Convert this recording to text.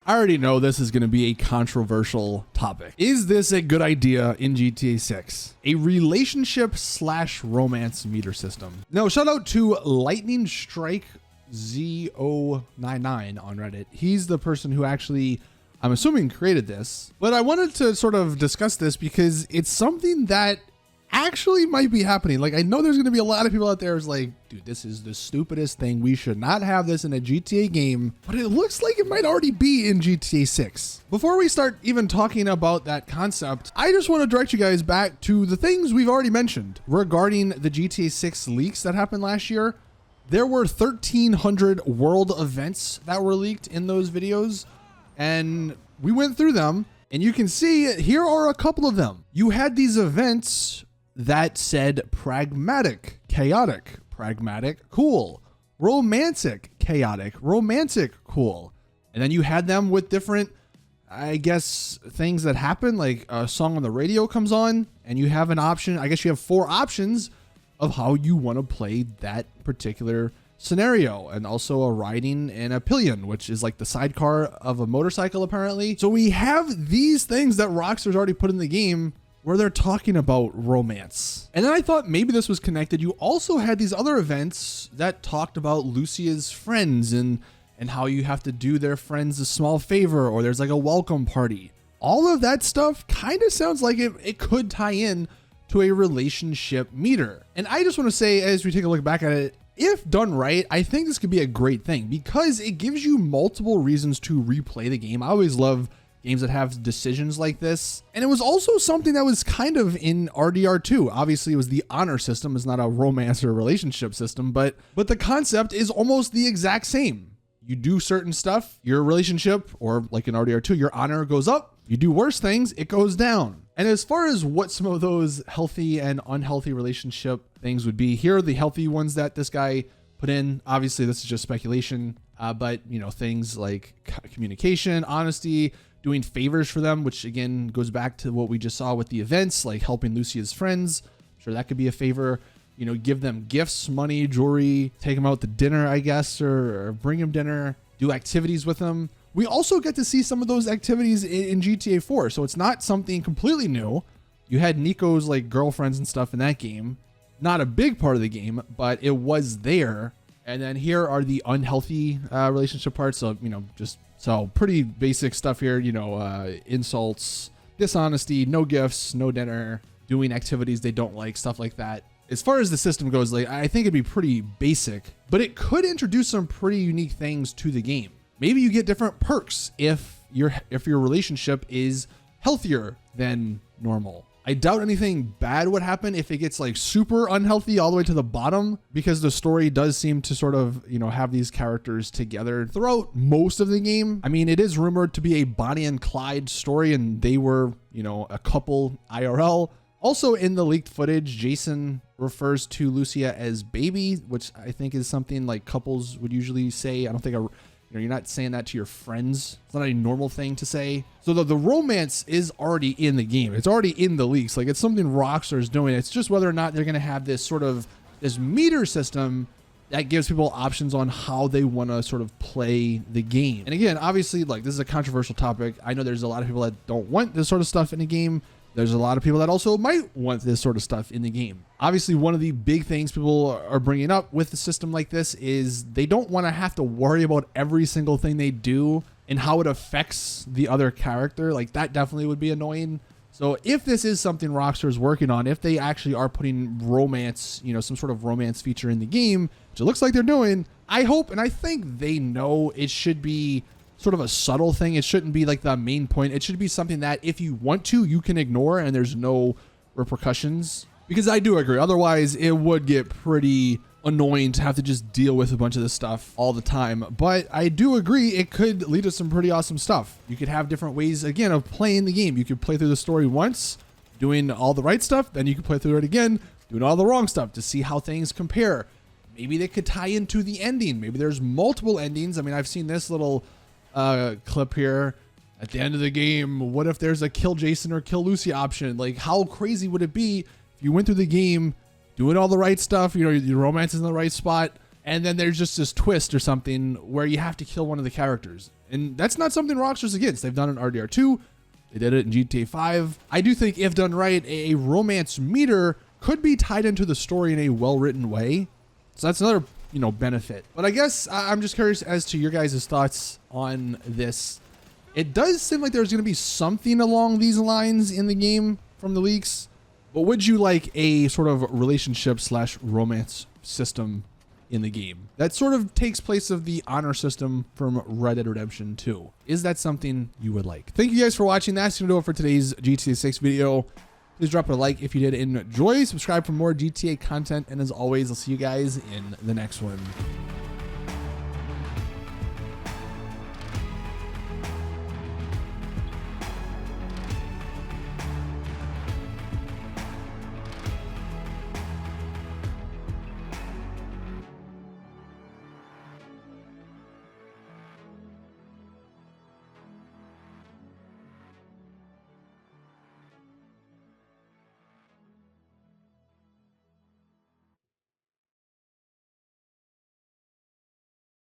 I already know this is going to be a controversial topic. Is this a good idea in GTA 6? A relationship slash romance meter system. No, shout out to Lightning Strike Z099 on Reddit. He's the person who actually, I'm assuming, created this. But I wanted to sort of discuss this because it's something that actually might be happening. Like, I know there's going to be a lot of people out there who's like, dude, this is the stupidest thing. We should not have this in a GTA game, but it looks like it might already be in GTA 6. Before we start even talking about that concept, I just want to direct you guys back to the things we've already mentioned regarding the GTA 6 leaks that happened last year. There were 1,300 world events that were leaked in those videos, and we went through them, and you can see here are a couple of them. You had these events that said pragmatic, chaotic, pragmatic, cool, romantic, chaotic, romantic, cool. And then you had them with different, I guess, things that happen, like a song on the radio comes on and you have an option. I guess you have 4 options of how you want to play that particular scenario, and also a riding in a pillion, which is like the sidecar of a motorcycle apparently. So we have these things that Rockstar's already put in the game where they're talking about romance. And then I thought maybe this was connected. You also had these other events that talked about Lucia's friends and how you have to do their friends a small favor, or there's like a welcome party. All of that stuff kind of sounds like it could tie in to a relationship meter. And I just want to say, as we take a look back at it, if done right, I think this could be a great thing because it gives you multiple reasons to replay the game. I always love games that have decisions like this. And it was also something that was kind of in RDR2. Obviously, it was the honor system. It's not a romance or relationship system, but the concept is almost the exact same. You do certain stuff, your relationship, or like in RDR2, your honor goes up. You do worse things, it goes down. And as far as what some of those healthy and unhealthy relationship things would be, here are the healthy ones that this guy put in. Obviously, this is just speculation, but you know, things like communication, honesty, doing favors for them, which again goes back to what we just saw with the events, like helping Lucia's friends. Sure, that could be a favor. You know, give them gifts, money, jewelry, take them out to dinner, I guess, or bring them dinner, do activities with them. We also get to see some of those activities in GTA 4, so it's not something completely new. You had Nico's like girlfriends and stuff in that game. Not a big part of the game, but it was there. And then here are the unhealthy relationship parts. So, you know, so pretty basic stuff here, you know, insults, dishonesty, no gifts, no dinner, doing activities they don't like, stuff like that. As far as the system goes, like, I think it'd be pretty basic, but it could introduce some pretty unique things to the game. Maybe you get different perks if your relationship is healthier than normal. I doubt anything bad would happen if it gets like super unhealthy all the way to the bottom, because the story does seem to sort of, you know, have these characters together throughout most of the game. I mean, it is rumored to be a Bonnie and Clyde story, and they were, you know, a couple IRL. Also in the leaked footage, Jason refers to Lucia as baby, which I think is something like couples would usually say. I don't think you're not saying that to your friends. It's not a normal thing to say. So the romance is already in the game. It's already in the leaks. Like, it's something Rockstar is doing. It's just whether or not they're going to have this meter system that gives people options on how they want to sort of play the game. And again, obviously, like, this is a controversial topic. I know there's a lot of people that don't want this sort of stuff in the game. There's a lot of people that also might want this sort of stuff in the game. Obviously, one of the big things people are bringing up with a system like this is they don't want to have to worry about every single thing they do and how it affects the other character. Like, that definitely would be annoying. So if this is something Rockstar is working on, if they actually are putting romance, you know, some sort of romance feature in the game, which it looks like they're doing, I hope and I think they know it should be sort of a subtle thing. It shouldn't be like the main point. It should be something that if you want to, you can ignore and there's no repercussions. Because I do agree. Otherwise, it would get pretty annoying to have to just deal with a bunch of this stuff all the time. But I do agree it could lead to some pretty awesome stuff. You could have different ways, again, of playing the game. You could play through the story once, doing all the right stuff. Then you could play through it again, doing all the wrong stuff to see how things compare. Maybe they could tie into the ending. Maybe there's multiple endings. I mean, I've seen this little clip here at the end of the game. What if there's a kill Jason or kill Lucy option? Like, how crazy would it be if you went through the game doing all the right stuff, you know, your romance is in the right spot, and then there's just this twist or something where you have to kill one of the characters? And that's not something Rockstar's against. They've done it in RDR2. They did it in GTA 5. I do think if done right, a romance meter could be tied into the story in a well-written way. So that's another, benefit. But I guess I'm just curious as to your guys' thoughts on this. It does seem like there's going to be something along these lines in the game from the leaks. But would you like a sort of relationship / romance system in the game that sort of takes place of the honor system from Red Dead Redemption 2? Is that something you would like? Thank you guys for watching. That's going to do it for today's GTA 6 video. Please drop a like if you did enjoy. Subscribe for more GTA content. And as always, I'll see you guys in the next one.